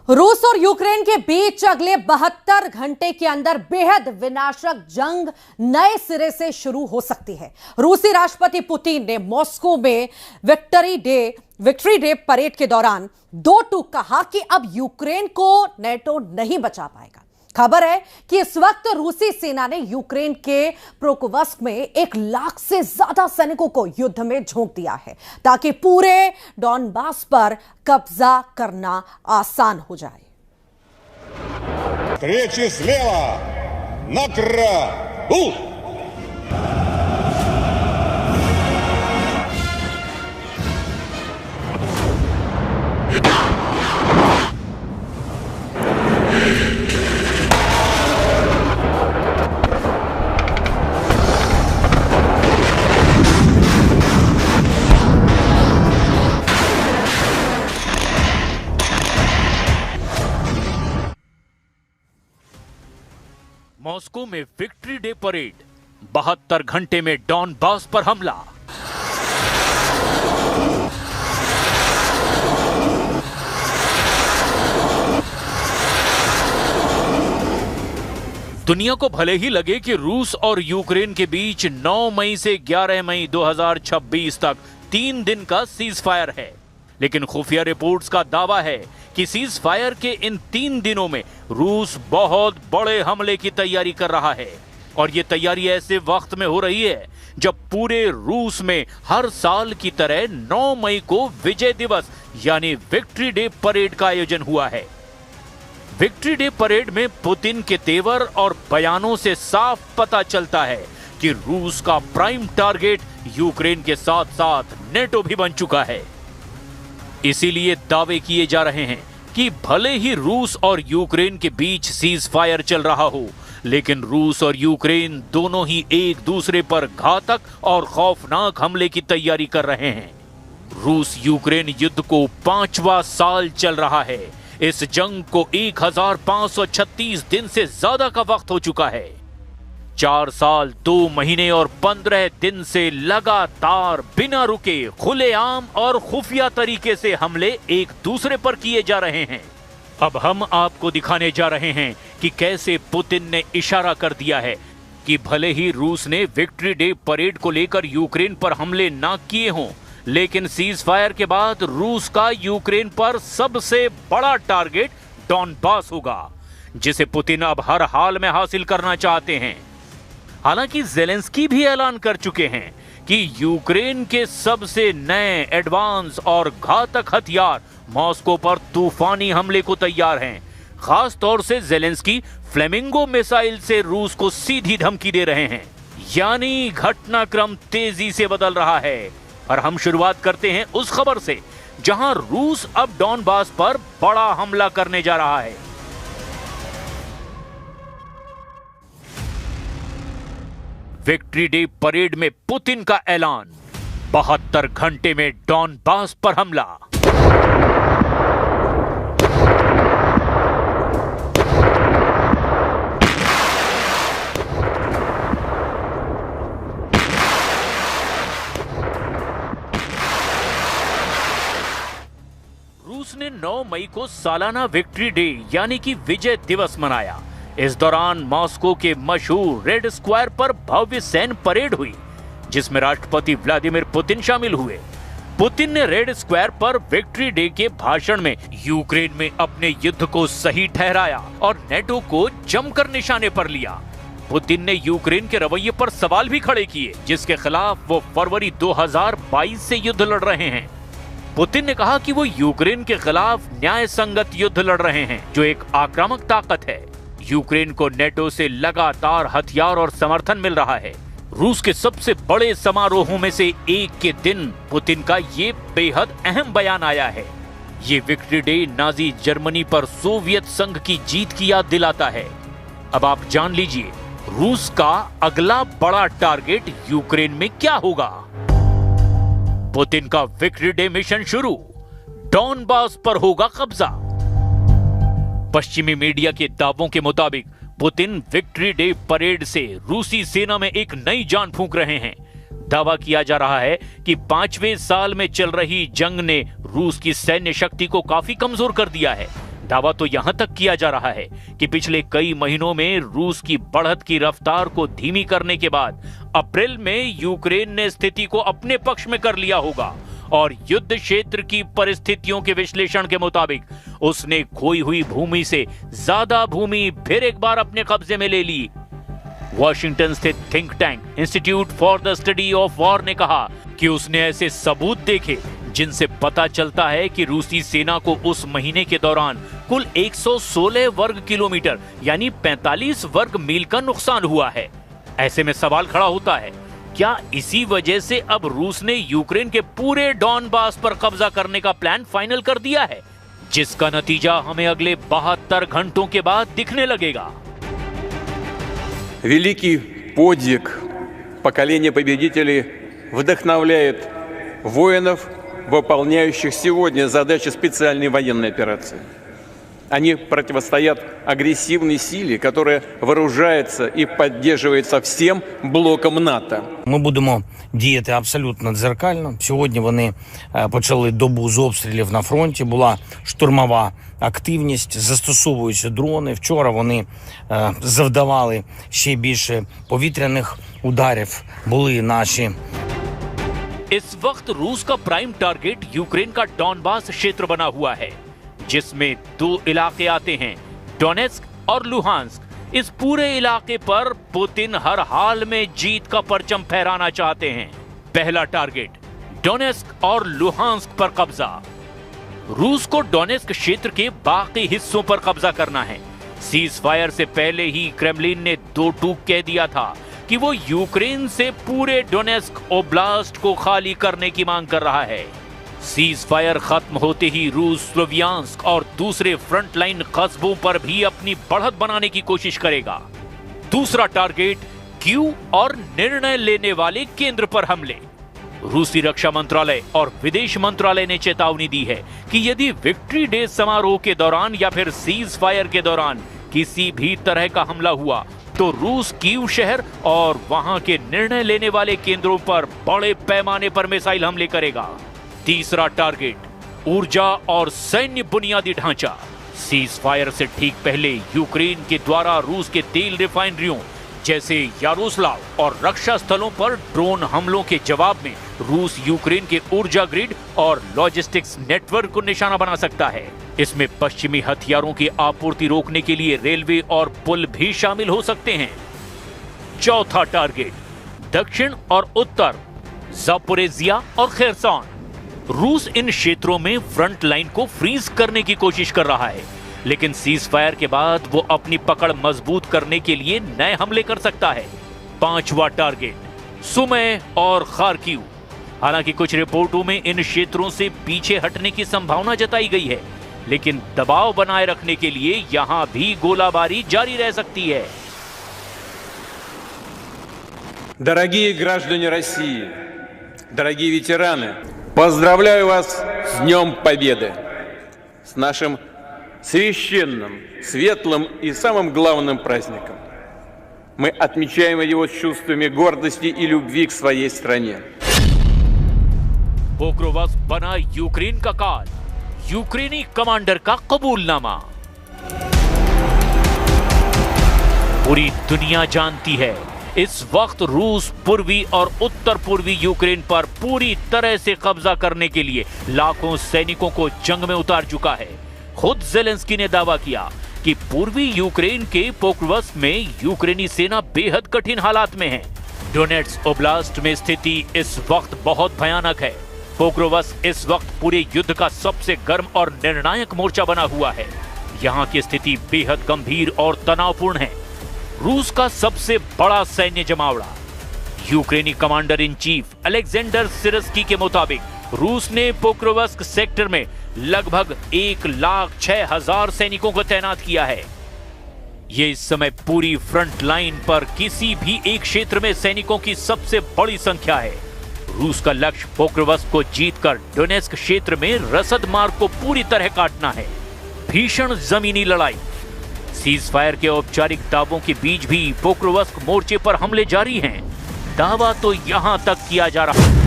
रूस और यूक्रेन के बीच अगले 72 घंटे के अंदर बेहद विनाशक जंग नए सिरे से शुरू हो सकती है। रूसी राष्ट्रपति पुतिन ने मॉस्को में विक्ट्री डे परेड के दौरान दो टूक कहा कि अब यूक्रेन को नेटो नहीं बचा पाएगा। खबर है कि इस वक्त रूसी सेना ने यूक्रेन के पोक्रोव्स्क में 1 लाख से ज्यादा सैनिकों को युद्ध में झोंक दिया है ताकि पूरे डॉनबास पर कब्जा करना आसान हो जाए। Встречи слева! Накра! मॉस्को में विक्ट्री डे परेड, 72 घंटे में डॉनबास पर हमला। दुनिया को भले ही लगे कि रूस और यूक्रेन के बीच 9 मई से 11 मई 2026 तक 3 दिन का सीज फायर है, लेकिन खुफिया रिपोर्ट्स का दावा है कि सीज फायर के इन 3 दिनों में रूस बहुत बड़े हमले की तैयारी कर रहा है। और ये तैयारी ऐसे वक्त में हो रही है जब पूरे रूस में हर साल की तरह 9 मई को विजय दिवस यानी विक्ट्री डे परेड का आयोजन हुआ है। विक्ट्री डे परेड में पुतिन के तेवर और बयानों से साफ पता चलता है कि रूस का प्राइम टारगेट यूक्रेन के साथ साथ नेटो भी बन चुका है। इसीलिए दावे किए जा रहे हैं कि भले ही रूस और यूक्रेन के बीच सीज फायर चल रहा हो, लेकिन रूस और यूक्रेन दोनों ही एक दूसरे पर घातक और खौफनाक हमले की तैयारी कर रहे हैं। रूस यूक्रेन युद्ध को 5वां साल चल रहा है। इस जंग को 1536 दिन से ज्यादा का वक्त हो चुका है। 4 साल 2 महीने और 15 दिन से लगातार बिना रुके खुलेआम और खुफिया तरीके से हमले एक दूसरे पर किए जा रहे हैं। अब हम आपको दिखाने जा रहे हैं कि कैसे पुतिन ने इशारा कर दिया है कि भले ही रूस ने विक्ट्री डे परेड को लेकर यूक्रेन पर हमले ना किए हों, लेकिन सीज फायर के बाद रूस का यूक्रेन पर सबसे बड़ा टारगेट डॉनबास होगा, जिसे पुतिन अब हर हाल में हासिल करना चाहते हैं। हालांकि ज़ेलेंस्की भी ऐलान कर चुके हैं कि यूक्रेन के सबसे नए एडवांस और घातक हथियार मॉस्को पर तूफानी हमले को तैयार हैं। खास तौर से ज़ेलेंस्की फ्लेमिंगो मिसाइल से रूस को सीधी धमकी दे रहे हैं, यानी घटनाक्रम तेजी से बदल रहा है। और हम शुरुआत करते हैं उस खबर से जहां रूस अब डॉनबास पर बड़ा हमला करने जा रहा है। विक्ट्री डे परेड में पुतिन का ऐलान, 72 घंटे में डॉनबास पर हमला। रूस ने 9 मई को सालाना विक्ट्री डे यानी कि विजय दिवस मनाया। इस दौरान मॉस्को के मशहूर रेड स्क्वायर पर भव्य सैन्य परेड हुई, जिसमें राष्ट्रपति व्लादिमीर पुतिन शामिल हुए। पुतिन ने रेड स्क्वायर पर विक्ट्री डे के भाषण में यूक्रेन में अपने युद्ध को सही ठहराया और नेटो को जमकर निशाने पर लिया। पुतिन ने यूक्रेन के रवैये पर सवाल भी खड़े किए, जिसके खिलाफ वो फरवरी 2022 से युद्ध लड़ रहे हैं। पुतिन ने कहा कि वो यूक्रेन के खिलाफ न्याय संगत युद्ध लड़ रहे हैं, जो एक आक्रामक ताकत है। यूक्रेन को नेटो से लगातार हथियार और समर्थन मिल रहा है। रूस के सबसे बड़े समारोहों में से एक के दिन पुतिन का ये बेहद अहम बयान आया है। ये विक्ट्री डे नाजी जर्मनी पर सोवियत संघ की जीत की याद दिलाता है। अब आप जान लीजिए रूस का अगला बड़ा टारगेट यूक्रेन में क्या होगा। पुतिन का विक्ट्री डे मिशन शुरू, डॉनबास पर होगा कब्जा। पश्चिमी मीडिया के दावों के मुताबिक पुतिन विक्ट्री डे परेड से रूसी सेना में एक नई जान फूंक रहे हैं। दावा किया जा रहा है कि 5वें साल में चल रही जंग ने रूस की सैन्य शक्ति को काफी कमजोर कर दिया है। दावा तो यहां तक किया जा रहा है कि पिछले कई महीनों में रूस की बढ़त की रफ्तार को धीमी करने के बाद अप्रैल में यूक्रेन ने स्थिति को अपने पक्ष में कर लिया होगा और युद्ध क्षेत्र की परिस्थितियों के विश्लेषण के मुताबिक उसने खोई हुई भूमि से ज्यादा भूमि फिर एक बार अपने कब्जे में ले ली। वॉशिंगटन स्थित think tank institute for the study of war ने कहा कि उसने ऐसे सबूत देखे जिनसे पता चलता है कि रूसी सेना को उस महीने के दौरान कुल 116 वर्ग किलोमीटर यानी 45 वर्ग मील का नुकसान हुआ है। ऐसे में सवाल खड़ा होता है, क्या इसी वजह से अब रूस ने यूक्रेन के पूरे डॉनबास पर कब्जा करने का प्लान फाइनल कर दिया है, जिसका नतीजा हमें अगले 72 घंटों के बाद दिखने लगेगा। Великий подвиг поколения победителей вдохновляет воинов, выполняющих сегодня задачи специальной военной операции. Они противостоят агрессивной силе, которая вооружается и поддерживается всем блоком НАТО. Ми будемо діяти абсолютно дзеркально. Сьогодні вони почали добу з обстрілів на фронті. Була штурмова активність, застосовуються дрони. Вчора вони завдавали ще більше повітряних ударів. Були наші. इस वक्त रूस का प्राइम टारगेट यूक्रेन का डॉनबास क्षेत्र बना हुआ है, जिसमें 2 इलाके आते हैं, डोनेस्क और लुहांस्क। इस पूरे इलाके पर पुतिन हर हाल में जीत का परचम फहराना चाहते हैं। पहला टारगेट डोनेस्क और लुहांस्क पर कब्जा। रूस को डोनेस्क क्षेत्र के बाकी हिस्सों पर कब्जा करना है। सीज फायर से पहले ही क्रेमलिन ने 2 टूक कह दिया था कि वो यूक्रेन से पूरे डोनेस्क ओब्लास्ट को खाली करने की मांग कर रहा है। सीज फायर खत्म होते ही रूस स्लोवियांस्क और दूसरे फ्रंटलाइन कस्बों पर भी अपनी बढ़त बनाने की कोशिश करेगा। दूसरा टारगेट कीव और निर्णय लेने वाले केंद्र पर हमले। रूसी रक्षा मंत्रालय और विदेश मंत्रालय ने चेतावनी दी है कि यदि विक्ट्री डे समारोह के दौरान या फिर सीज फायर के दौरान किसी भी तरह का हमला हुआ तो रूस कीव शहर और वहां के निर्णय लेने वाले केंद्रों पर बड़े पैमाने पर मिसाइल हमले करेगा। तीसरा टारगेट ऊर्जा और सैन्य बुनियादी ढांचा। सीज फायर से ठीक पहले यूक्रेन के द्वारा रूस के तेल रिफाइनरियों जैसे यारोस्लाव और रक्षा स्थलों पर ड्रोन हमलों के जवाब में रूस यूक्रेन के ऊर्जा ग्रिड और लॉजिस्टिक्स नेटवर्क को निशाना बना सकता है। इसमें पश्चिमी हथियारों की आपूर्ति रोकने के लिए रेलवे और पुल भी शामिल हो सकते हैं। चौथा टारगेट दक्षिण और उत्तर ज़ापोरिज़िया और खेरसॉन। रूस इन क्षेत्रों में फ्रंट लाइन को फ्रीज करने की कोशिश कर रहा है, लेकिन सीज फायर के बाद वो अपनी पकड़ मजबूत करने के लिए नए हमले कर सकता है। पांचवा टारगेट सुमे और खार्किव। हालांकि कुछ रिपोर्टों में इन क्षेत्रों से पीछे हटने की संभावना जताई गई है, लेकिन दबाव बनाए रखने के लिए यहां भी गोलाबारी जारी रह सकती है। Дорогие граждане России, дорогие ветераны, поздравляю вас с Днем Победы, с нашим священным, светлым и самым главным праздником. Мы отмечаем его с чувствами гордости и любви к своей стране. पोक्रोवस्क बना यूक्रेन का काल, यूक्रेनी कमांडर का कबूलनामा। पूरी दुनिया जानती है इस वक्त रूस पूर्वी और उत्तर पूर्वी यूक्रेन पर पूरी तरह से कब्जा करने के लिए लाखों सैनिकों को जंग में उतार चुका है। खुद ज़ेलेंस्की ने दावा किया कि पूर्वी यूक्रेन के पोक्रोवस्क में यूक्रेनी सेना बेहद कठिन हालात में है। डोनेट्स्क ओब्लास्ट में स्थिति इस वक्त बहुत भयानक है। पोक्रोवस्क इस वक्त पूरे युद्ध का सबसे गर्म और निर्णायक मोर्चा बना हुआ है। यहाँ की स्थिति बेहद गंभीर और तनावपूर्ण है। रूस का सबसे बड़ा सैन्य जमावड़ा। यूक्रेनी कमांडर इन चीफ अलेक्जेंडर सिरस्की के मुताबिक रूस ने पोक्रोवस्क सेक्टर में लगभग 1,06,000 सैनिकों को तैनात किया है। ये इस समय पूरी फ्रंट लाइन पर किसी भी एक क्षेत्र में सैनिकों की सबसे बड़ी संख्या है। रूस का लक्ष्य पोक्रोवस्क को जीतकर डोनेस्क क्षेत्र में रसद मार्ग को पूरी तरह काटना है। भीषण जमीनी लड़ाई। सीज फायर के औपचारिक दावों के बीच भी पोक्रोवस्क मोर्चे पर हमले जारी हैं। दावा तो यहां तक किया जा रहा है